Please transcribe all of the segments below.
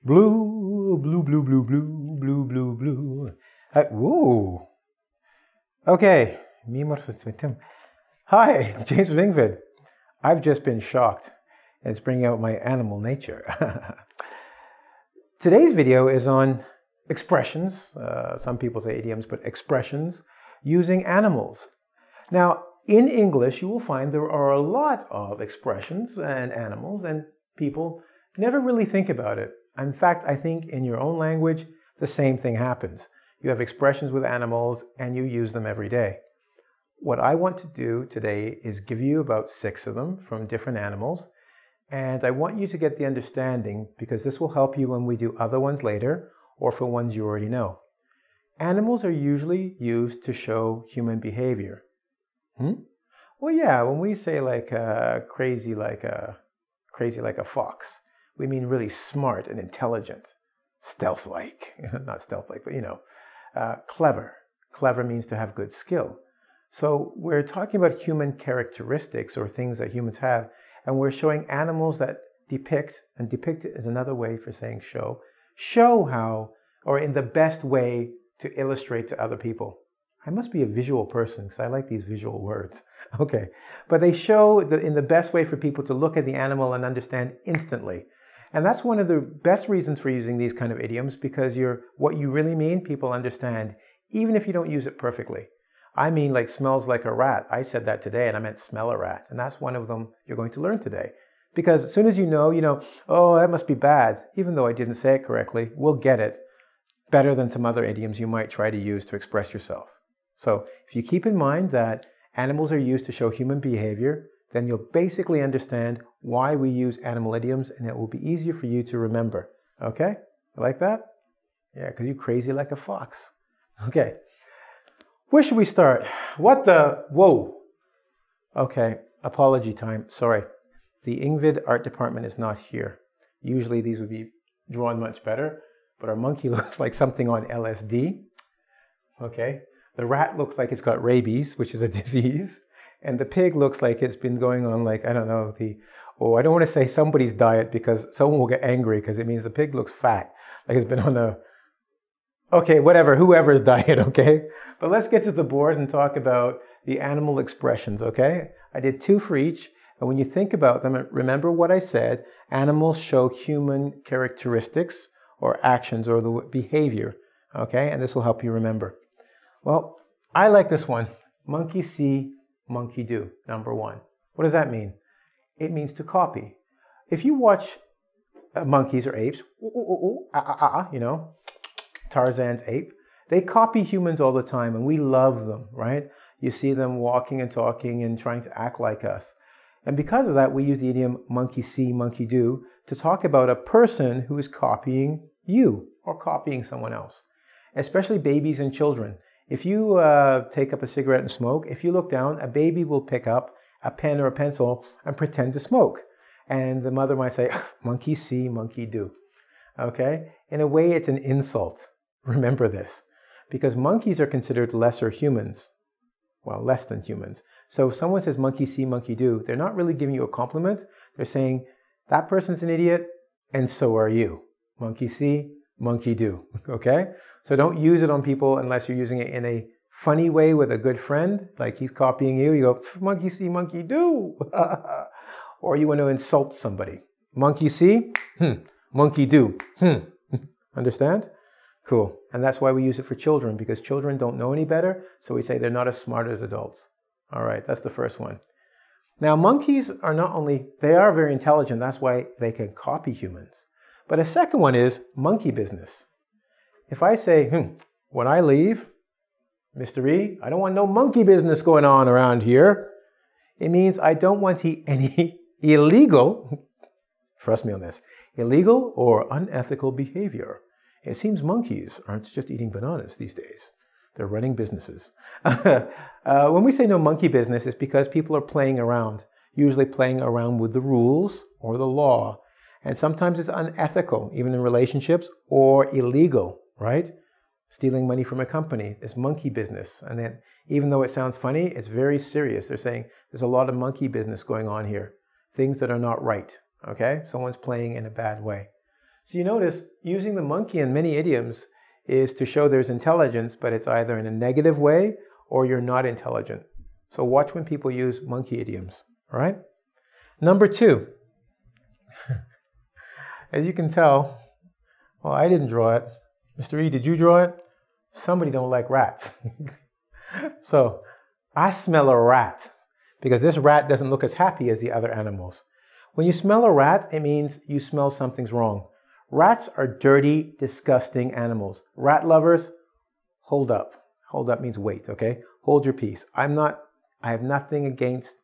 Blue, blue, blue, blue, blue, blue, blue, blue. Woo. Okay. Hi, James with EngVid. I've just been shocked. It's bringing out my animal nature. Today's video is on expressions. Some people say idioms, but expressions using animals. Now, in English, you will find there are a lot of expressions and animals, and people never really think about it. In fact, I think in your own language, the same thing happens. You have expressions with animals and you use them every day. What I want to do today is give you about 6 of them from different animals. And I want you to get the understanding because this will help you when we do other ones later or for ones you already know. Animals are usually used to show human behavior. Well, yeah, when we say like crazy like a fox, we mean really smart and intelligent. Stealth-like, not stealth-like, but you know, clever. Clever means to have good skill. So we're talking about human characteristics or things that humans have, and we're showing animals that depict, and depict is another way for saying show how, or in the best way to illustrate to other people. I must be a visual person because I like these visual words. Okay, but they show in the best way for people to look at the animal and understand instantly. And that's one of the best reasons for using these kind of idioms because what you really mean, people understand, even if you don't use it perfectly. I mean like smells like a rat. I said that today and I meant smell a rat. And that's one of them you're going to learn today. Because as soon as you know, oh, that must be bad. Even though I didn't say it correctly, we'll get it better than some other idioms you might try to use to express yourself. So if you keep in mind that animals are used to show human behavior, then you'll basically understand why we use animal idioms and it will be easier for you to remember. Okay? You like that? Yeah, because you're crazy like a fox. Okay. Where should we start? Whoa. Okay, apology time. Sorry. The EngVid art department is not here. Usually these would be drawn much better, but our monkey looks like something on LSD. Okay. The rat looks like it's got rabies, which is a disease. And the pig looks like it's been going on like, I don't know, I don't want to say somebody's diet because someone will get angry because it means the pig looks fat. Like it's been on whoever's diet, okay? But let's get to the board and talk about the animal expressions, okay? I did 2 for each. And when you think about them, remember what I said, animals show human characteristics or actions or the behavior, okay? And this will help you remember. Well, I like this one. Monkey see, monkey do, number 1. What does that mean? It means to copy. If you watch monkeys or apes, Tarzan's ape, they copy humans all the time and we love them, right? You see them walking and talking and trying to act like us. And because of that, we use the idiom monkey see, monkey do to talk about a person who is copying you or copying someone else, especially babies and children. If you take up a cigarette and smoke, if you look down, a baby will pick up a pen or a pencil and pretend to smoke. And the mother might say, monkey see, monkey do. Okay? In a way, it's an insult. Remember this. Because monkeys are considered lesser humans. Well, less than humans. So if someone says monkey see, monkey do, they're not really giving you a compliment. They're saying, that person's an idiot, and so are you. Monkey see, monkey do, okay? So don't use it on people unless you're using it in a funny way with a good friend, like he's copying you. You go, monkey see, monkey do. Or you want to insult somebody. Monkey see, monkey do. Understand? Cool. And that's why we use it for children, because children don't know any better, so we say they're not as smart as adults. All right, that's the first one. Now, monkeys are they are very intelligent, that's why they can copy humans. But a second one is monkey business. If I say, when I leave, Mr. E, I don't want no monkey business going on around here. It means I don't want any illegal, trust me on this, illegal or unethical behavior. It seems monkeys aren't just eating bananas these days. They're running businesses. When we say no monkey business, it's because people are playing around, usually playing around with the rules or the law. And sometimes it's unethical, even in relationships, or illegal, right? Stealing money from a company is monkey business. And then even though it sounds funny, it's very serious. They're saying there's a lot of monkey business going on here. Things that are not right, okay? Someone's playing in a bad way. So you notice using the monkey in many idioms is to show there's intelligence, but it's either in a negative way or you're not intelligent. So watch when people use monkey idioms, all right? Number 2. As you can tell, well, I didn't draw it. Mr. E, did you draw it? Somebody don't like rats. So I smell a rat because this rat doesn't look as happy as the other animals. When you smell a rat, it means you smell something's wrong. Rats are dirty, disgusting animals. Rat lovers, hold up. Hold up means wait, okay? Hold your peace. I have nothing against,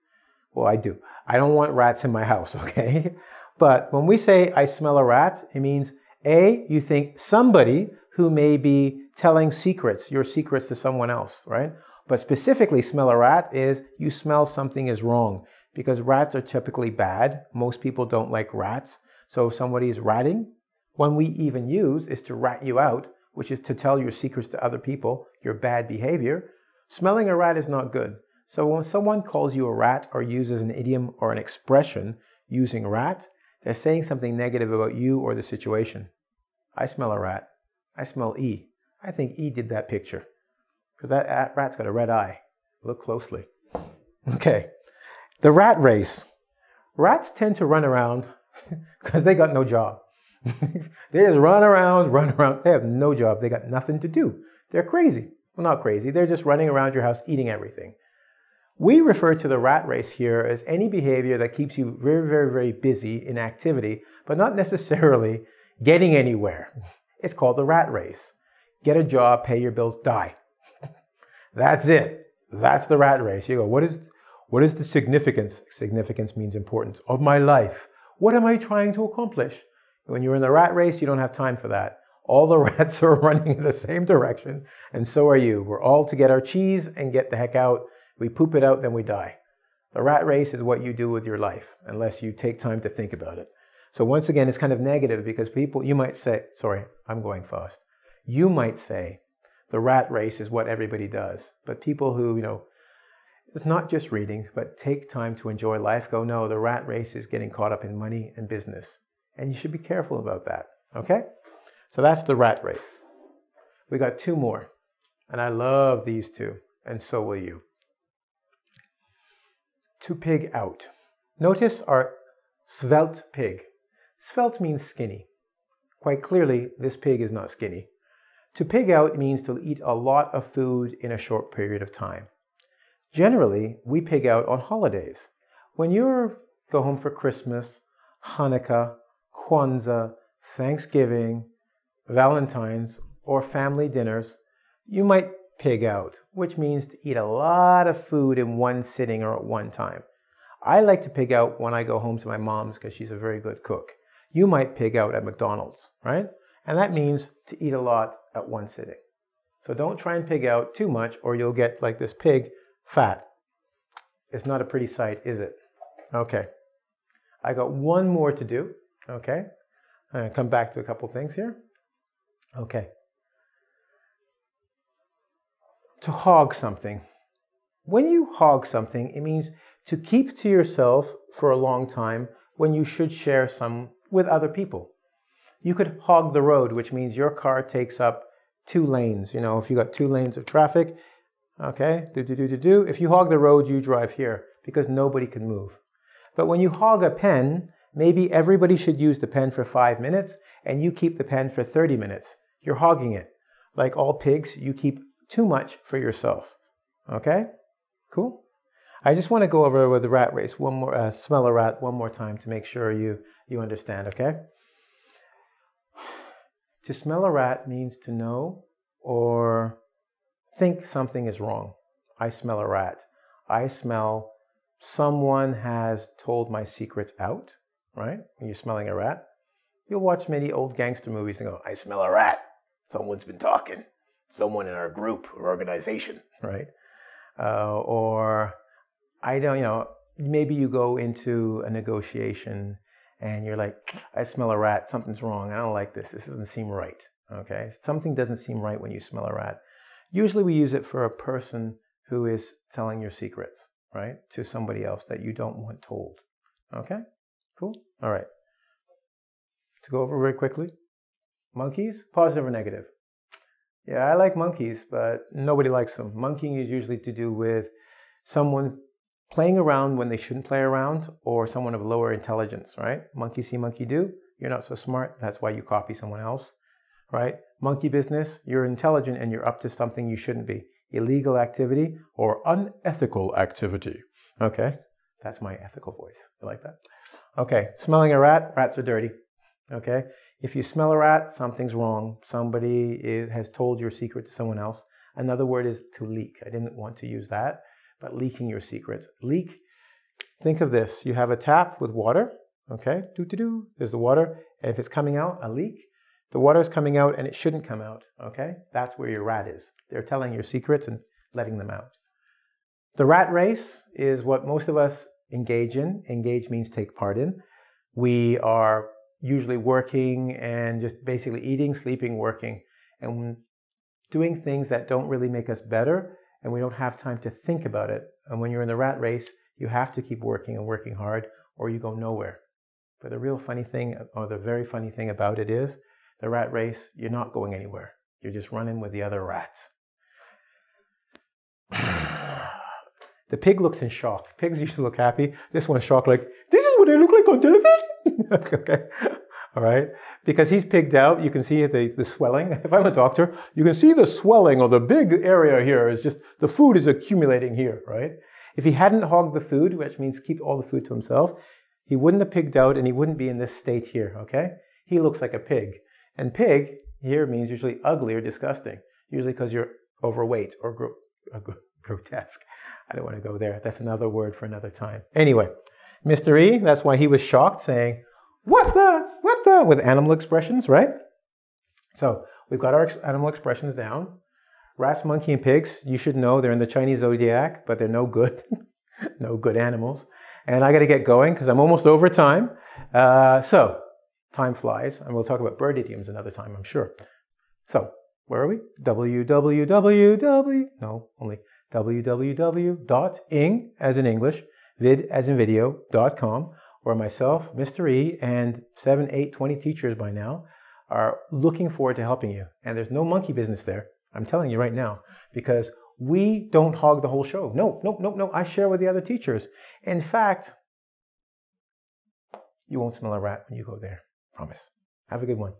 well, I do. I don't want rats in my house, okay? But when we say I smell a rat, it means A, you think somebody who may be telling secrets, your secrets to someone else, right? But specifically smell a rat is you smell something is wrong because rats are typically bad. Most people don't like rats. So if somebody is ratting, one we even use is to rat you out, which is to tell your secrets to other people, your bad behavior. Smelling a rat is not good. So when someone calls you a rat or uses an idiom or an expression using rat, they're saying something negative about you or the situation. I smell a rat. I smell E. I think E did that picture because that rat's got a red eye. Look closely. Okay. The rat race. Rats tend to run around because they got no job. They just run around. They have no job. They got nothing to do. They're crazy. Well, not crazy. They're just running around your house eating everything. We refer to the rat race here as any behavior that keeps you very, very, very busy in activity, but not necessarily getting anywhere. It's called the rat race. Get a job, pay your bills, die. That's it. That's the rat race. You go, what is the significance? Significance means importance of my life. What am I trying to accomplish? When you're in the rat race, you don't have time for that. All the rats are running in the same direction, and so are you. We're all to get our cheese and get the heck out. We poop it out, then we die. The rat race is what you do with your life, unless you take time to think about it. So once again, it's kind of negative because people, you might say, sorry, I'm going fast. You might say the rat race is what everybody does. But people who, it's not just reading, but take time to enjoy life, go, no, the rat race is getting caught up in money and business. And you should be careful about that, okay? So that's the rat race. We got 2 more, and I love these 2, and so will you. To pig out. Notice our svelte pig. Svelte means skinny. Quite clearly, this pig is not skinny. To pig out means to eat a lot of food in a short period of time. Generally, we pig out on holidays. When you go home for Christmas, Hanukkah, Kwanzaa, Thanksgiving, Valentine's, or family dinners, you might pig out, which means to eat a lot of food in one sitting or at one time. I like to pig out when I go home to my mom's because she's a very good cook. You might pig out at McDonald's, right? And that means to eat a lot at one sitting. So don't try and pig out too much or you'll get like this pig fat. It's not a pretty sight, is it? Okay. I got 1 more to do, okay? I'm going to come back to a couple things here. Okay. To hog something. When you hog something, it means to keep to yourself for a long time when you should share some with other people. You could hog the road, which means your car takes up 2 lanes. If you got 2 lanes of traffic, okay, If you hog the road, you drive here because nobody can move. But when you hog a pen, maybe everybody should use the pen for 5 minutes and you keep the pen for 30 minutes. You're hogging it. Like all pigs, you keep too much for yourself. Okay? Cool? I just want to go over with the rat race smell a rat one more time to make sure you understand, okay? To smell a rat means to know or think something is wrong. I smell a rat. I smell someone has told my secrets out, right? When you're smelling a rat. You'll watch many old gangster movies and go, I smell a rat. Someone's been talking. Someone in our group or organization, right? Or I don't, maybe you go into a negotiation and you're like, I smell a rat, something's wrong, I don't like this doesn't seem right, okay? Something doesn't seem right when you smell a rat. Usually we use it for a person who is telling your secrets, right? To somebody else that you don't want told, okay? Cool? All right. to go over very quickly. Monkeys, positive or negative? Yeah, I like monkeys, but nobody likes them. Monkeying is usually to do with someone playing around when they shouldn't play around, or someone of lower intelligence, right? Monkey see, monkey do. You're not so smart, that's why you copy someone else, right? Monkey business, you're intelligent and you're up to something you shouldn't be. Illegal activity or unethical activity. Okay, that's my ethical voice. You like that? Okay, smelling a rat, rats are dirty. Okay, if you smell a rat, something's wrong. Somebody has told your secret to someone else. Another word is to leak. I didn't want to use that, but leaking your secrets. Leak, think of this. You have a tap with water, okay? There's the water, and if it's coming out, a leak, the water is coming out and it shouldn't come out, okay? That's where your rat is. They're telling your secrets and letting them out. The rat race is what most of us engage in. Engage means take part in. We are usually working and just basically eating, sleeping, working, and doing things that don't really make us better, and we don't have time to think about it. And when you're in the rat race, you have to keep working and working hard, or you go nowhere. But the real funny thing, or the very funny thing about it is, the rat race, you're not going anywhere. You're just running with the other rats. The pig looks in shock. Pigs usually look happy. This one's shocked, like, this is what I look like on television? Okay. All right. Because he's pigged out, you can see the swelling. If I'm a doctor, you can see the swelling, or the big area here is just, the food is accumulating here, right? If he hadn't hogged the food, which means keep all the food to himself, he wouldn't have pigged out and he wouldn't be in this state here, okay? He looks like a pig. And pig here means usually ugly or disgusting, usually because you're overweight or grotesque. I don't want to go there. That's another word for another time. Anyway, Mr. E, that's why he was shocked, saying, what the, with animal expressions, right? So we've got our animal expressions down. Rats, monkey, and pigs, you should know they're in the Chinese zodiac, but they're no good, no good animals. And I got to get going because I'm almost over time. So time flies, and we'll talk about bird idioms another time, I'm sure. So where are we? www, as in English, vid as in video.com, where myself, Mr. E, and 7, 8, 20 teachers by now are looking forward to helping you. And there's no monkey business there. I'm telling you right now, because we don't hog the whole show. No. I share with the other teachers. In fact, you won't smell a rat when you go there. Promise. Have a good one.